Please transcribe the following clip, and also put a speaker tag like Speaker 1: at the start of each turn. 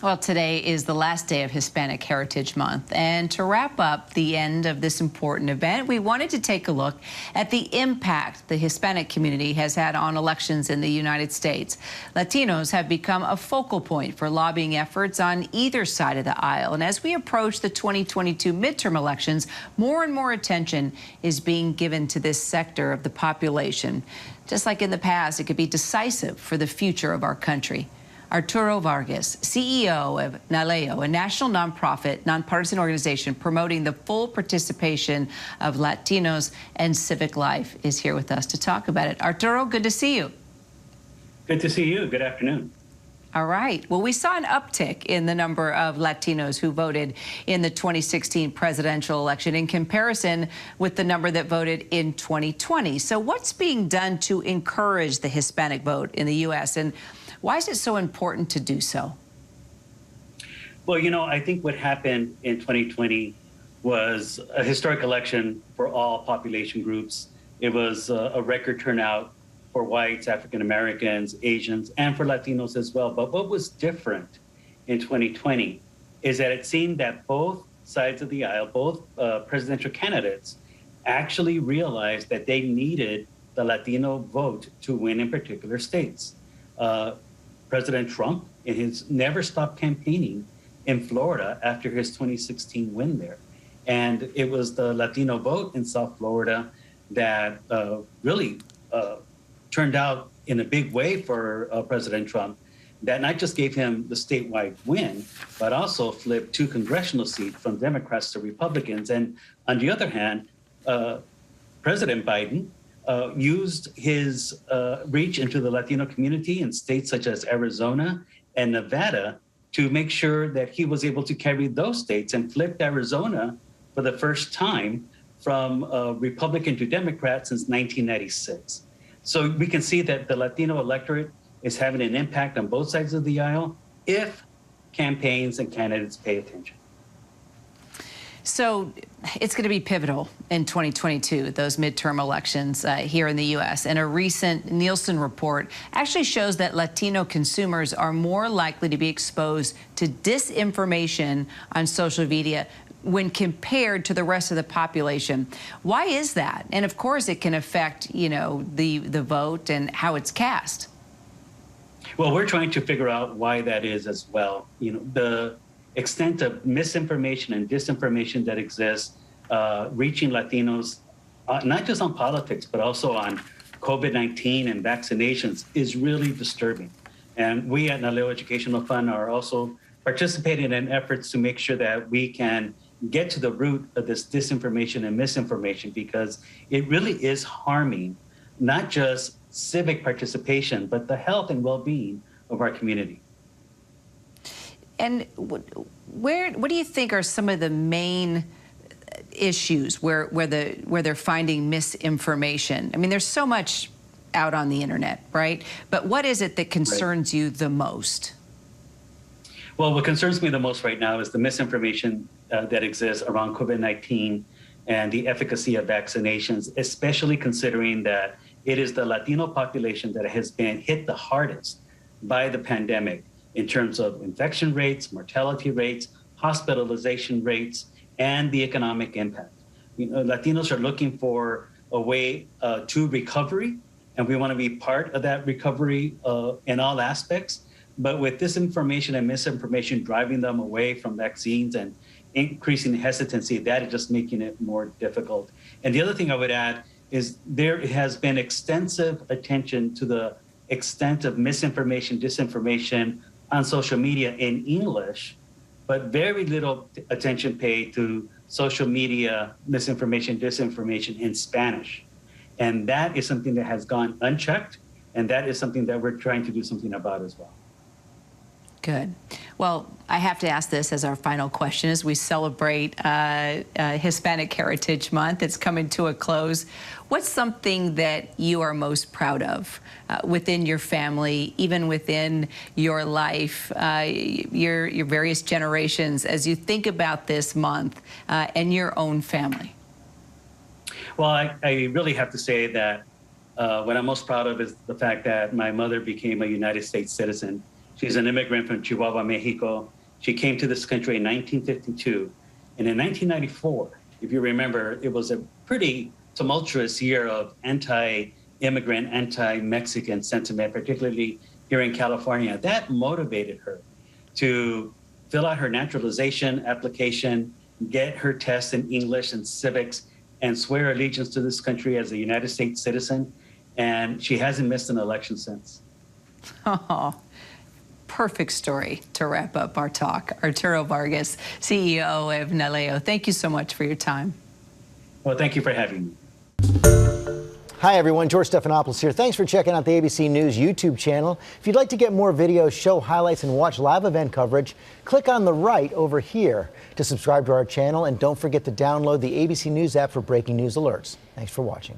Speaker 1: Well, today is the last day of Hispanic Heritage Month. And to wrap up the end of this important event, we wanted to take a look at the impact the Hispanic community has had on elections in the United States. Latinos have become a focal point for lobbying efforts on either side of the aisle. And as we approach the 2022 midterm elections, more and more attention is being given to this sector of the population. Just like in the past, it could be decisive for the future of our country. Arturo Vargas, CEO of NALEO, a national nonprofit, nonpartisan organization promoting the full participation of Latinos and civic life, is here with us to talk about it. Arturo, good to see you.
Speaker 2: Good to see you. Good afternoon.
Speaker 1: All right. Well, we saw an uptick in the number of Latinos who voted in the 2016 presidential election in comparison with the number that voted in 2020. So what's being done to encourage the Hispanic vote in the U.S., and why is it so important to do so?
Speaker 2: Well, I think what happened in 2020 was a historic election for all population groups. It was a record turnout for whites, African Americans, Asians, and for Latinos as well. But what was different in 2020 is that it seemed that both sides of the aisle, both presidential candidates, actually realized that they needed the Latino vote to win in particular states. President Trump never stopped campaigning in Florida after his 2016 win there. And it was the Latino vote in South Florida that really turned out in a big way for President Trump, that not just gave him the statewide win, but also flipped 2 congressional seats from Democrats to Republicans. And on the other hand, President Biden used his reach into the Latino community in states such as Arizona and Nevada to make sure that he was able to carry those states, and flipped Arizona for the first time from Republican to Democrat since 1996. So we can see that the Latino electorate is having an impact on both sides of the aisle if campaigns and candidates pay attention.
Speaker 1: So it's going to be pivotal in 2022, those midterm elections here in the U.S. And a recent Nielsen report actually shows that Latino consumers are more likely to be exposed to disinformation on social media when compared to the rest of the population. Why is that? And of course, it can affect, the vote and how it's cast.
Speaker 2: Well, we're trying to figure out why that is as well. The extent of misinformation and disinformation that exists reaching Latinos, not just on politics, but also on COVID-19 and vaccinations, is really disturbing. And we at NALEO Educational Fund are also participating in efforts to make sure that we can get to the root of this disinformation and misinformation, because it really is harming not just civic participation, but the health and well-being of our community.
Speaker 1: And what do you think are some of the main issues where they're finding misinformation? I mean, there's so much out on the internet, right? But what is it that concerns you the most?
Speaker 2: Well, what concerns me the most right now is the misinformation that exists around COVID-19 and the efficacy of vaccinations, especially considering that it is the Latino population that has been hit the hardest by the pandemic in terms of infection rates, mortality rates, hospitalization rates, and the economic impact. Latinos are looking for a way to recovery, and we want to be part of that recovery in all aspects. But with disinformation and misinformation driving them away from vaccines and increasing hesitancy, that is just making it more difficult. And the other thing I would add is there has been extensive attention to the extent of misinformation, disinformation on social media in English, but very little attention paid to social media misinformation, disinformation in Spanish. And that is something that has gone unchecked, and that is something that we're trying to do something about as well.
Speaker 1: Good. Well, I have to ask this as our final question as we celebrate Hispanic Heritage Month. It's coming to a close. What's something that you are most proud of within your family, even within your life, your various generations, as you think about this month and your own family?
Speaker 2: Well, I really have to say that what I'm most proud of is the fact that my mother became a United States citizen She's an immigrant from Chihuahua, Mexico. She came to this country in 1952. And in 1994, if you remember, it was a pretty tumultuous year of anti-immigrant, anti-Mexican sentiment, particularly here in California. That motivated her to fill out her naturalization application, get her test in English and civics, and swear allegiance to this country as a United States citizen. And she hasn't missed an election since.
Speaker 1: Oh, perfect story to wrap up our talk. Arturo Vargas, CEO of NALEO, thank you so much for your time.
Speaker 2: Well, thank you for having me.
Speaker 3: Hi, everyone. George Stephanopoulos here. Thanks for checking out the ABC News YouTube channel. If you'd like to get more videos, show highlights, and watch live event coverage, click on the right over here to subscribe to our channel. And don't forget to download the ABC News app for breaking news alerts. Thanks for watching.